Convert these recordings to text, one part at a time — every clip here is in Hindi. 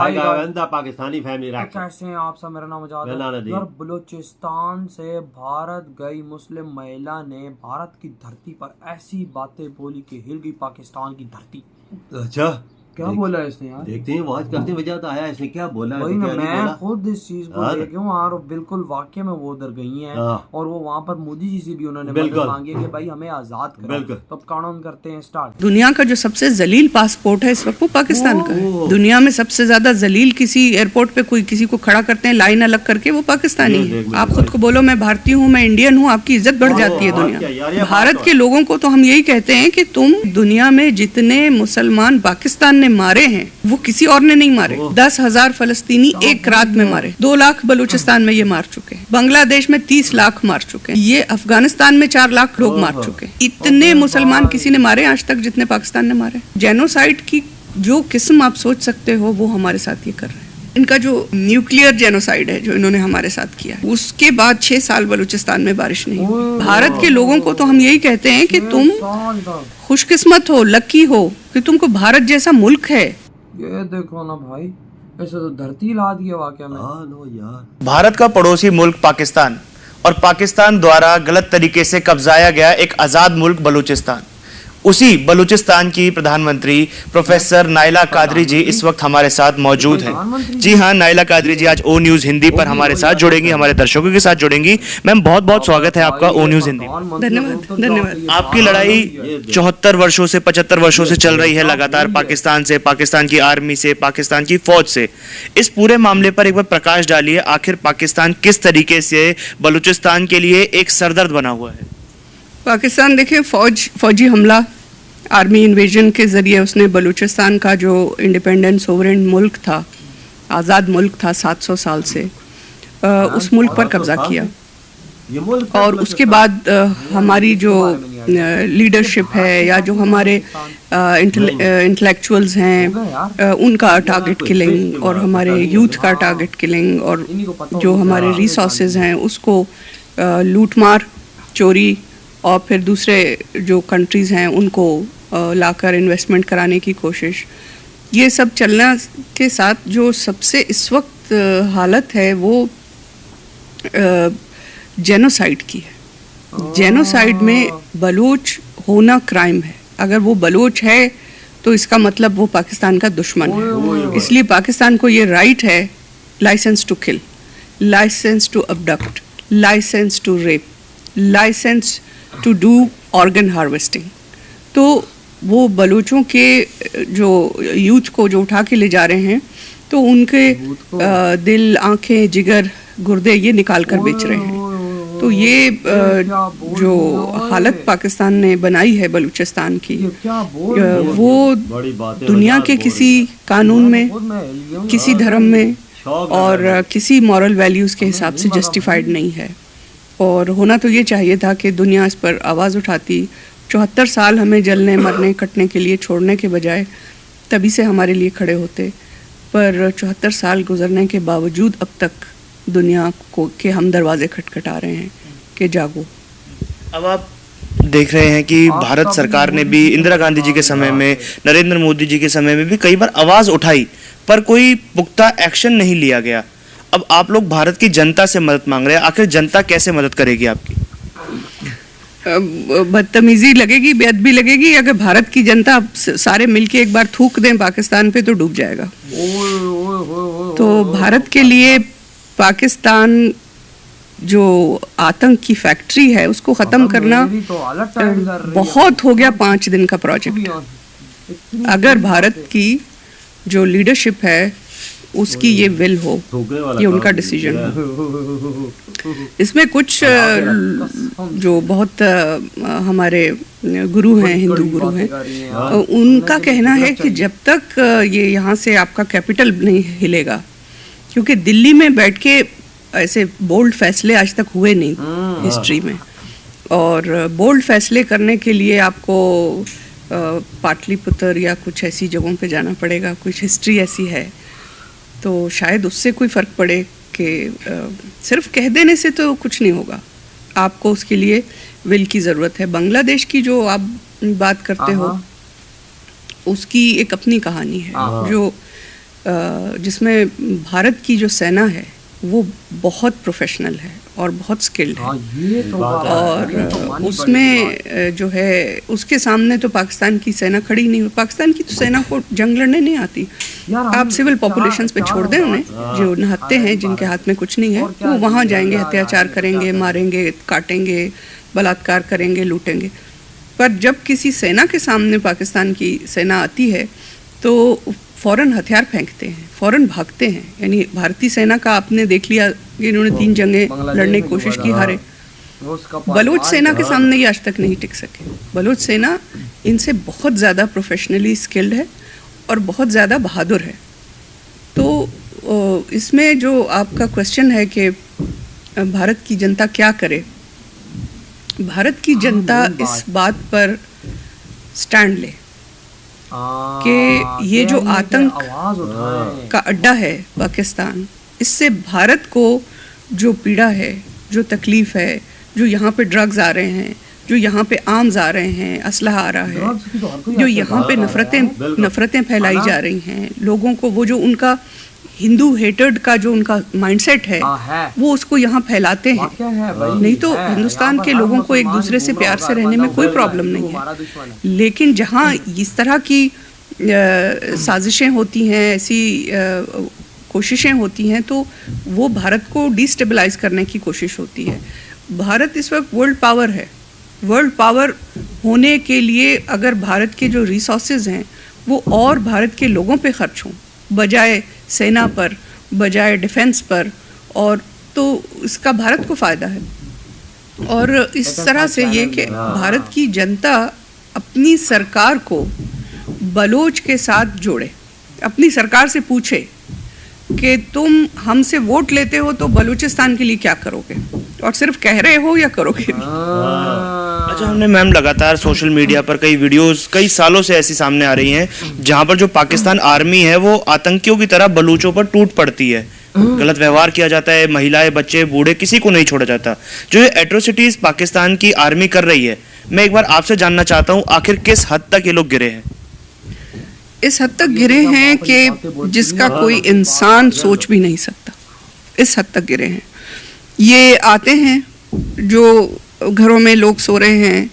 पाकिस्तानी फैमिली तो कैसे हैं आप सब। मेरा नाम आजाद है। यार बलूचिस्तान से भारत गई मुस्लिम महिला ने भारत की धरती पर ऐसी बातें बोली कि हिल गई पाकिस्तान की धरती। अच्छा क्या बोला इसने यार? देखते हैं वाच करते वजह तो आया इसने क्या बोला। वही ना, मैं खुद इस चीज को देख हूँ और बिल्कुल वाकई में वो उधर गई हैं और वो वहाँ पर मोदी जी से भी उन्होंने मदद मांगी कि भाई हमें आजाद करो। तो अब कानून करते हैं स्टार्ट। दुनिया का जो सबसे जलील पासपोर्ट है इस वक्त वो पाकिस्तान का है। दुनिया में सबसे ज्यादा जलील किसी एयरपोर्ट पे कोई किसी को खड़ा करते हैं लाइन अलग करके, वो पाकिस्तानी है। आप खुद को बोलो मैं भारतीय हूँ, मैं इंडियन हूँ, आपकी इज्जत बढ़ जाती है दुनिया। भारत के लोगों को तो हम यही कहते हैं कि तुम दुनिया में जितने मुसलमान पाकिस्तान ने मारे हैं वो किसी और ने नहीं मारे। 10,000 फलस्तीनी एक रात में मारे। 2 लाख बलूचिस्तान में ये मार चुके हैं। बांग्लादेश में 30 लाख मार चुके हैं। ये अफगानिस्तान में 4 लाख लोग मार चुके हैं। इतने मुसलमान किसी ने मारे आज तक जितने पाकिस्तान ने मारे। जेनोसाइड की जो किस्म आप सोच सकते हो वो हमारे साथ ये कर रहे हैं। इनका जो न्यूक्लियर जेनोसाइड है जो इन्होंने हमारे साथ किया, उसके बाद 6 साल बलूचिस्तान में बारिश नहीं हुई। भारत के लोगों को तो हम यही कहते हैं कि तुम खुशकिस्मत हो, लकी हो कि तुमको भारत जैसा मुल्क है। ये देखो ना भाई, ऐसे तो धरती हिला दी है वाकई में। यार भारत का पड़ोसी मुल्क पाकिस्तान और पाकिस्तान द्वारा गलत तरीके से कब्जाया गया एक आजाद मुल्क बलूचिस्तान, उसी बलूचिस्तान की प्रधानमंत्री प्रोफेसर नाइला कादरी जी इस वक्त हमारे साथ मौजूद हैं। जी हाँ, नाइला कादरी जी आज ओ न्यूज हिंदी पर हमारे साथ जुड़ेंगी, हमारे दर्शकों के साथ जुड़ेंगी। मैम बहुत बहुत स्वागत है आपका ओ न्यूज हिंदी। धन्यवाद धन्यवाद। आपकी लड़ाई 74 वर्षों से 75 वर्षों से चल रही है लगातार, पाकिस्तान से, पाकिस्तान की आर्मी से, पाकिस्तान की फौज से। इस पूरे मामले पर एक बार प्रकाश डालिए, आखिर पाकिस्तान किस तरीके से बलूचिस्तान के लिए एक सरदर्द बना हुआ है? पाकिस्तान देखिए, फौजी हमला, आर्मी इन्वेजन के ज़रिए उसने बलूचिस्तान का जो इंडिपेंडेंट सोवरेन मुल्क था, आज़ाद मुल्क था 700 साल से, उस मुल्क पर कब्जा किया। और उसके बाद हमारी जो लीडरशिप है या जो हमारे इंटेलेक्चुअल्स हैं उनका टारगेट किलिंग और हमारे यूथ का टारगेट किलिंग और जो हमारे रिसोर्सेज हैं उसको लूटमार, चोरी और फिर दूसरे जो कंट्रीज़ हैं उनको लाकर इन्वेस्टमेंट कराने की कोशिश, ये सब चलना के साथ जो सबसे इस वक्त हालत है वो जेनोसाइड की है। जेनोसाइड में बलूच होना क्राइम है। अगर वो बलूच है तो इसका मतलब वो पाकिस्तान का दुश्मन है। इसलिए पाकिस्तान को ये राइट है license to kill, license to abduct, license to rape, license to do organ harvesting. तो वो बलूचों के जो यूथ को जो उठा के ले जा रहे हैं तो उनके दिल, आंखें, जिगर, गुर्दे ये निकाल कर बेच रहे हैं। तो ये जो हालत पाकिस्तान ने बनाई है बलूचिस्तान की, वो दुनिया के किसी कानून में, किसी धर्म में और किसी मॉरल वैल्यूज़ के हिसाब से जस्टिफाइड नहीं है। और होना तो ये चाहिए था कि दुनिया इस पर आवाज़ उठाती। 74 साल हमें जलने, मरने, कटने के लिए छोड़ने के बजाय तभी से हमारे लिए खड़े होते, पर 74 साल गुजरने के बावजूद अब तक दुनिया को के हम दरवाजे खटखटा रहे हैं कि जागो। अब आप देख रहे हैं कि भारत सरकार ने भी इंदिरा गांधी जी के समय में, नरेंद्र मोदी जी के समय में भी कई बार आवाज़ उठाई पर कोई पुख्ता एक्शन नहीं लिया गया। अब आप लोग भारत की जनता से मदद मांग रहे हैं, आखिर जनता कैसे मदद करेगी आपकी? बदतमीजी लगेगी, बेअदबी लगेगी। अगर भारत की जनता सारे मिलके एक बार थूक दें पाकिस्तान पे तो डूब जाएगा। तो भारत के लिए पाकिस्तान जो आतंक की फैक्ट्री है उसको ख़त्म करना बहुत हो गया 5 दिन का प्रोजेक्ट। अगर भारत की जो लीडरशिप है उसकी ये विल हो, ये उनका डिसीजन हो। इसमें कुछ जो बहुत हमारे गुरु हैं, हिंदू गुरु हैं, उनका कहना है कि जब तक ये यहाँ से आपका कैपिटल नहीं हिलेगा, क्योंकि दिल्ली में बैठ के ऐसे बोल्ड फैसले आज तक हुए नहीं हिस्ट्री में, और बोल्ड फैसले करने के लिए आपको पाटलिपुत्र या कुछ ऐसी जगहों पे जाना पड़ेगा, कुछ हिस्ट्री ऐसी है। तो शायद उससे कोई फ़र्क पड़े कि सिर्फ कह देने से तो कुछ नहीं होगा, आपको उसके लिए विल की ज़रूरत है। बांग्लादेश की जो आप बात करते हो उसकी एक अपनी कहानी है जो जिसमें भारत की जो सेना है वो बहुत प्रोफेशनल है और बहुत स्किल्ड है। हाँ, ये तो बात है। और ये तो माननी उसमें जो है उसके सामने तो पाकिस्तान की सेना खड़ी नहीं। पाकिस्तान की तो सेना को जंग लड़ने नहीं आती। यार, आप हम सिविल क्या- पॉपुलेशंस पे क्या छोड़ दें होगा? उन्हें, जो नहाते हैं, जिनके हाथ में कुछ नहीं है, और क्या वो वहाँ है? जाएंगे, क्या अत्याचार है? करेंगे, क्या मारेंगे, काटेंगे, बलात्कार करेंगे, लूटेंगे। पर जब किसी सेना के सामने पाकिस्तान की सेना आती है तो फ़ौरन हथियार फेंकते हैं, फ़ौरन भागते हैं। यानी भारतीय सेना का आपने देख लिया कि इन्होंने 3 जंगें बांग्लादेश लड़ने में की कोशिश जो की, बड़ा- हारे। वो उसका बलूच पास- सेना के सामने ये आज तक नहीं टिक सके। बलूच सेना इनसे बहुत ज़्यादा प्रोफेशनली स्किल्ड है और बहुत ज़्यादा बहादुर है। तो इसमें जो आपका क्वेश्चन है कि भारत की जनता क्या करे, भारत की जनता मेन इस बात पर स्टैंड ले हाँ, कि ये जो कि आतंक आवाज उठाएं। का अड्डा है पाकिस्तान, इससे भारत को जो पीड़ा है, जो तकलीफ है, जो यहाँ पे ड्रग्स आ रहे हैं, जो यहाँ पे आर्म्स आ रहे हैं, असलहा आ रहा है, ड्रग्स की तो हर कोई जो आजकल यहाँ पे बात कर रहा है। नफरतें फैलाई हाँ ना? जा रही हैं लोगों को, वो जो उनका हिंदू हेटर्ड का जो उनका माइंडसेट है हाँ, है। वो उसको यहाँ फैलाते हैं। वाकया है भाई, नहीं तो है। हिंदुस्तान यहाँ के पर हर लोगों को एक मुसलमान दूसरे से गुमराह प्यार से होगा, रहने में बंदा कोई बोल प्रॉब्लम रहा है, नहीं तू हमारा है। दुश्मन है। लेकिन जहाँ इस तरह की साजिशें होती हैं, ऐसी कोशिशें होती हैं, तो वो भारत को डिस्टेबलाइज करने की कोशिश होती है। भारत इस वक्त वर्ल्ड पावर है। वर्ल्ड पावर होने के लिए अगर भारत के जो रिसोर्सेज हैं वो और भारत के लोगों पे खर्च हों बजाय सेना पर, बजाय डिफेंस पर, और तो इसका भारत को फ़ायदा है। और इस तरह से ये कि भारत की जनता अपनी सरकार को बलोच के साथ जोड़े, अपनी सरकार से पूछे कि तुम हमसे वोट लेते हो तो बलूचिस्तान के लिए क्या करोगे, और सिर्फ कह रहे हो या करोगे भी। अच्छा, हमने मैम लगातार सोशल मीडिया पर कई वीडियोस कई सालों से ऐसी सामने आ रही हैं जहां पर जो पाकिस्तान आर्मी है वो आतंकियों की तरह बलूचों पर टूट पड़ती है, गलत व्यवहार किया जाता है, महिलाएं, बच्चे, बूढ़े, किसी को नहीं छोड़ा जाता। जो ये एट्रोसिटीज पाकिस्तान की आर्मी कर रही है, मैं एक बार आपसे जानना चाहता हूँ आखिर किस हद तक ये लोग गिरे हैं? इस हद तक गिरे हैं कि जिसका कोई इंसान सोच भी नहीं सकता, इस हद तक गिरे हैं। ये आते हैं, जो घरों में लोग सो रहे हैं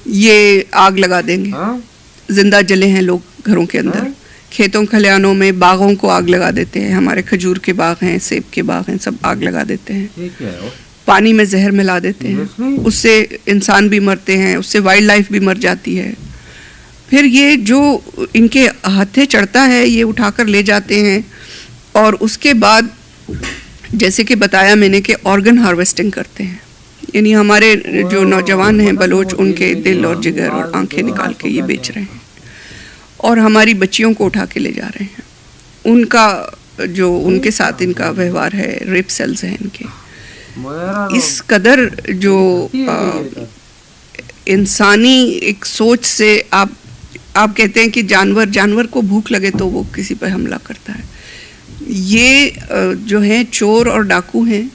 ये आग लगा देंगे, हाँ? जिंदा जले हैं लोग घरों के अंदर, खेतों खलिहानों में, बागों को आग लगा देते हैं। हमारे खजूर के बाग हैं, सेब के बाग हैं, सब आग लगा देते हैं। ठीक है। पानी में जहर मिला देते हैं, उससे इंसान भी मरते हैं, उससे वाइल्ड लाइफ भी मर जाती है। फिर ये जो इनके हाथे चढ़ता है ये उठाकर ले जाते हैं, और उसके बाद जैसे कि बताया मैंने कि ऑर्गन हार्वेस्टिंग करते हैं। यानी हमारे जो नौजवान हैं बलोच, उनके दिल और जिगर और आंखें निकाल के ये बेच रहे हैं, और हमारी बच्चियों को उठा के ले जा रहे हैं। उनका जो उनके साथ इनका व्यवहार है, रेप सेल्स हैं इनके। इस कदर जो इंसानी एक सोच से आप कहते हैं कि जानवर को भूख लगे तो वो किसी पर हमला करता है। ये जो है चोर और डाकू हैं,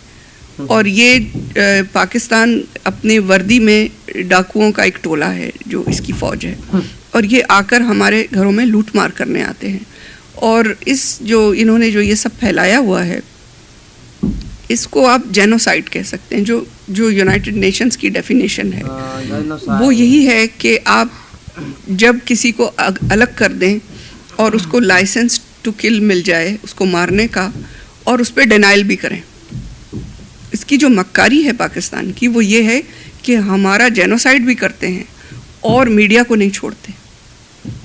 और ये पाकिस्तान अपने वर्दी में डाकुओं का एक टोला है जो इसकी फौज है, और ये आकर हमारे घरों में लूट मार करने आते हैं। और इस जो इन्होंने जो ये सब फैलाया हुआ है, इसको आप जेनोसाइड कह सकते हैं। जो यूनाइटेड नेशंस की डेफिनेशन है वो यही है कि आप जब किसी को अलग कर दें और उसको लाइसेंस टू किल मिल जाए, उसको मारने का, और उस पर डिनाइल भी करें। इसकी जो मक्कारी है पाकिस्तान की वो ये है कि हमारा जेनोसाइड भी करते हैं और मीडिया को नहीं छोड़ते,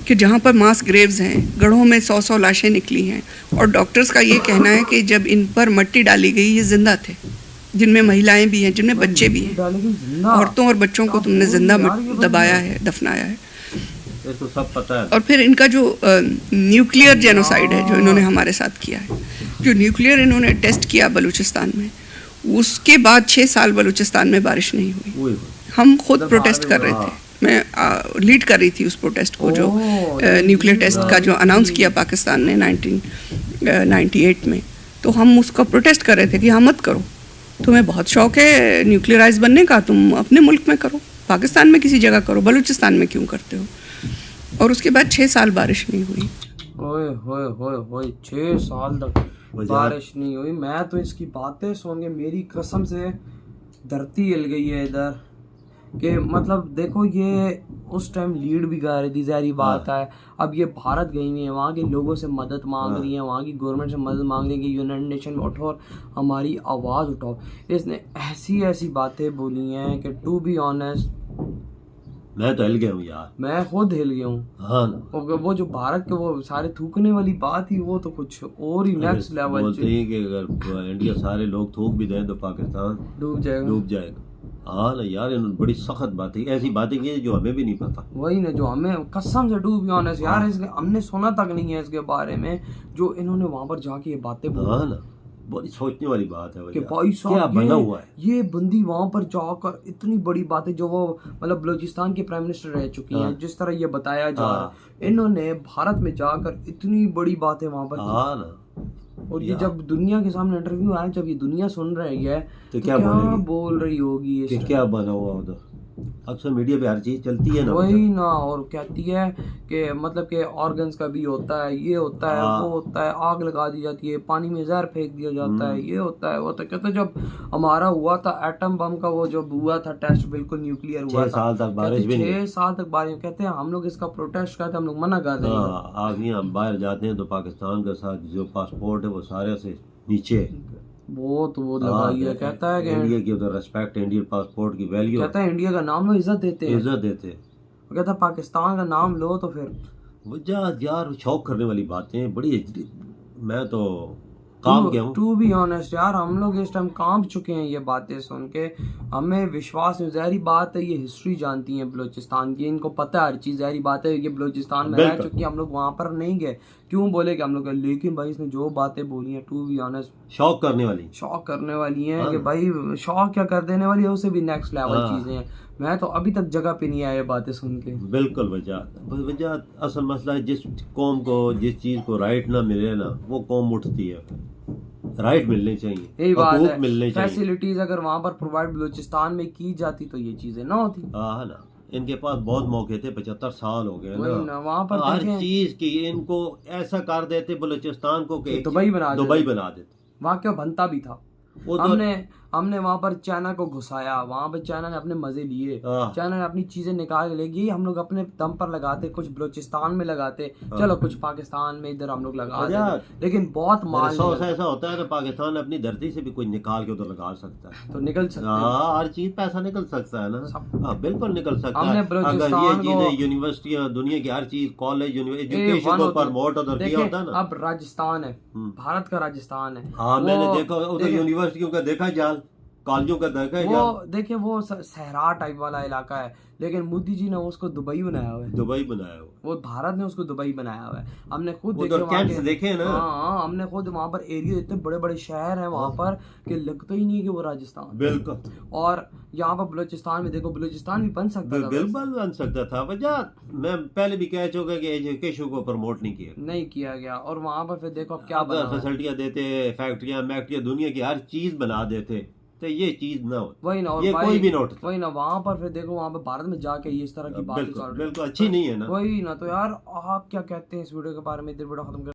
कि जहाँ पर मास ग्रेव्स हैं, गढ़ों में 100 लाशें निकली हैं, और डॉक्टर्स का ये कहना है कि जब इन पर मट्टी डाली गई ये जिंदा थे, जिनमें महिलाएं भी हैं, जिनमें बच्चे भी हैं। औरतों और बच्चों को तुमने जिंदा दबाया है, दफनाया है। ये तो सब पता है। और फिर इनका जो न्यूक्लियर जेनोसाइड है जो इन्होंने हमारे साथ किया है, जो न्यूक्लियर इन्होंने टेस्ट किया बलूचिस्तान में, उसके बाद 6 साल बलूचिस्तान में बारिश नहीं हुई। हम खुद प्रोटेस्ट कर रहे थे, मैं लीड कर रही थी उस प्रोटेस्ट को, जो न्यूक्लियर टेस्ट का जो अनाउंस किया पाकिस्तान ने 1998 में। तो हम उसका प्रोटेस्ट कर रहे थे कि हाँ मत करो, तुम्हें बहुत शौक है न्यूक्लियराइज बनने का, तुम अपने मुल्क में करो, पाकिस्तान में किसी जगह करो, बलूचिस्तान में क्यों करते हो। और उसके बाद 6 साल बारिश नहीं हुई। ओए होए होए होए 6 साल तक बारिश नहीं हुई। मैं तो इसकी बातें सुन के मेरी कसम से धरती हिल गई है इधर कि मतलब देखो ये उस टाइम लीड भी गा रही थी, ज़ाहिर बात है। अब ये भारत गई हुई है, वहाँ के लोगों से मदद मांग रही है, वहाँ की गवर्नमेंट से मदद मांग रही है कि यूनाइटेड नेशन में उठो और हमारी आवाज़ उठाओ। इसने ऐसी ऐसी बातें बोली हैं कि टू बी ऑनेस्ट मैं तो हिल गया हूँ यार, मैं खुद हिल गया हूँ। हाँ ना। वो जो भारत के वो सारे थूकने वाली बात थी वो तो कुछ और ही नेक्स्ट लेवल बोलते हैं कि अगर इंडिया सारे लोग थूक भी दें तो पाकिस्तान डूब जाएगा। हाँ ना यार, इन्होंने बड़ी सख्त बातें, ऐसी बातें की जो हमें भी नहीं पता। वही ना, जो हमें कसम से टू बी ऑनेस्ट यार इसके हमने सुना तक नहीं है इसके बारे में, जो इन्होंने वहां पर जाके ये बातें बोली। हाँ ना, बड़ी सोचने वाली बात है कि भाई साहब क्या बना हुआ है। ये बंदी वहां पर जाकर इतनी बड़ी बातें, जो वो मतलब बलूचिस्तान के प्राइम मिनिस्टर रह चुकी हैं, जिस तरह ये बताया जा रहा है, इन्होंने भारत में जाकर इतनी बड़ी बातें वहां पर। हाँ ना। और ये जब दुनिया के सामने इंटरव्यू आया, जब ये दुनिया सुन रही है तो क्या बोल रही होगी कि क्या बना हुआ उधर। अक्सर मीडिया पे हर चीज चलती है ना, वही ना। और कहती है कि मतलब कि ऑर्गन्स का भी होता है, ये होता है, वो होता है, आग लगा दी जाती है, पानी में जहर फेंक दिया जाता है, ये होता है, वो तो कहते जब हमारा हुआ था एटम बम का, वो जब हुआ था टेस्ट, बिल्कुल न्यूक्लियर हुआ था, 6 साल तक बारिश भी नहीं, 6 साल तक बारिश। कहते हैं हम लोग इसका प्रोटेस्ट करते हैं, हम लोग मना कर देंगे। आगे हम बाहर जाते हैं तो पाकिस्तान के साथ जो पासपोर्ट है वो सारे से नीचे बहुत वो लगाई है। कहता है कि इंडिया की उधर रिस्पेक्ट, इंडियन पासपोर्ट की वैल्यू, कहता है इंडिया का नाम लो, इज्जत देते हैं। कहता है पाकिस्तान का नाम लो तो फिर वजह यार शौक करने वाली बातें बड़ी। मैं तो काम गया हूँ। टू बी ऑनेस्ट यार, हम लोग इस टाइम कांप चुके हैं ये बातें सुन के। हमें विश्वास नहीं, ज़ाहिर बात है ये हिस्ट्री जानती है बलूचिस्तान की, इनको पता है हर चीज़। ज़ाहिर बात है ये बलूचिस्तान में रह चुकी, हम लोग वहाँ पर नहीं गए, क्यों बोले कि हम लोग, लेकिन भाई इसने जो बातें बोली हैं टू बी ऑनेस्ट शौक करने वाली हैं कि भाई शौक क्या कर देने वाली है, उससे भी नेक्स्ट लेवल चीज़ें हैं। मैं तो अभी तक जगह पे नहीं आया बातें सुन के। बिल्कुल वजह असल मसला है, जिस कौम को जिस चीज़ को राइट ना मिले ना, वो कौम उठती है। राइट मिलने चाहिए, यही बात है। मिलने चाहिए, फैसिलिटीज अगर वहाँ पर प्रोवाइड बलूचिस्तान में की जाती तो ये चीजें ना होती। हाँ ना, इनके पास बहुत मौके थे, 75 साल हो गए ना वहाँ पर हर चीज की। इनको ऐसा कर देते बलूचिस्तान को कि दुबई बना देते। वहाँ क्या बनता भी था। हमने वहाँ पर चाइना को घुसाया, वहाँ पर चाइना ने अपने मजे लिए, चाइना ने अपनी चीजें निकाल लेगी, हम लोग अपने दम पर लगाते, कुछ बलूचिस्तान में लगाते, चलो कुछ पाकिस्तान में इधर हम लोग लगा देते, लेकिन बहुत माल ऐसा होता है ना, पाकिस्तान अपनी धरती से भी कोई निकाल के उधर लगा सकता है, तो निकल सकता है। हर चीज पैसा निकल सकता है ना, बिल्कुल निकल सकता है। अगर ये चीजें यूनिवर्सिटियाँ, दुनिया की हर चीज, कॉलेज, एजुकेशन को प्रमोट उधर किया होता ना। अब राजस्थान है, भारत का राजस्थान है। हाँ, मैंने देखा उधर यूनिवर्सिटियों का देखा जाल, कॉलेजों का देखा है। वो देखिए वो सहरा टाइप वाला इलाका है, लेकिन मोदी जी ने उसको दुबई बनाया हुआ है। वो भारत ने उसको दुबई बनाया हुआ है। हमने खुद देखे ना। हाँ, हमने खुद वहाँ पर एरिया, इतने बड़े बड़े शहर हैं वहाँ पर कि लगता ही नहीं है कि वो राजस्थान। बिल्कुल। और यहाँ पर बलूचिस्तान में देखो, बलूचिस्तान भी बन सकता था, बिल्कुल बन सकता था। वजह मैं पहले भी कह चुका कि एजुकेशन को प्रमोट नहीं किया गया। और वहाँ पर फिर देखो अब क्या फैसिलिटियाँ देते, फैक्ट्रियाँ दुनिया की हर चीज बना देते, तो ये चीज ना हो, वही ना, और ये कोई भी नोट, वही ना। वहाँ पर फिर देखो, वहाँ पर भारत में जाके ये इस तरह की बात बिल्कुल अच्छी नहीं है ना। वही ना। तो यार आप क्या कहते हैं इस वीडियो के बारे में? इधर वीडियो खत्म कर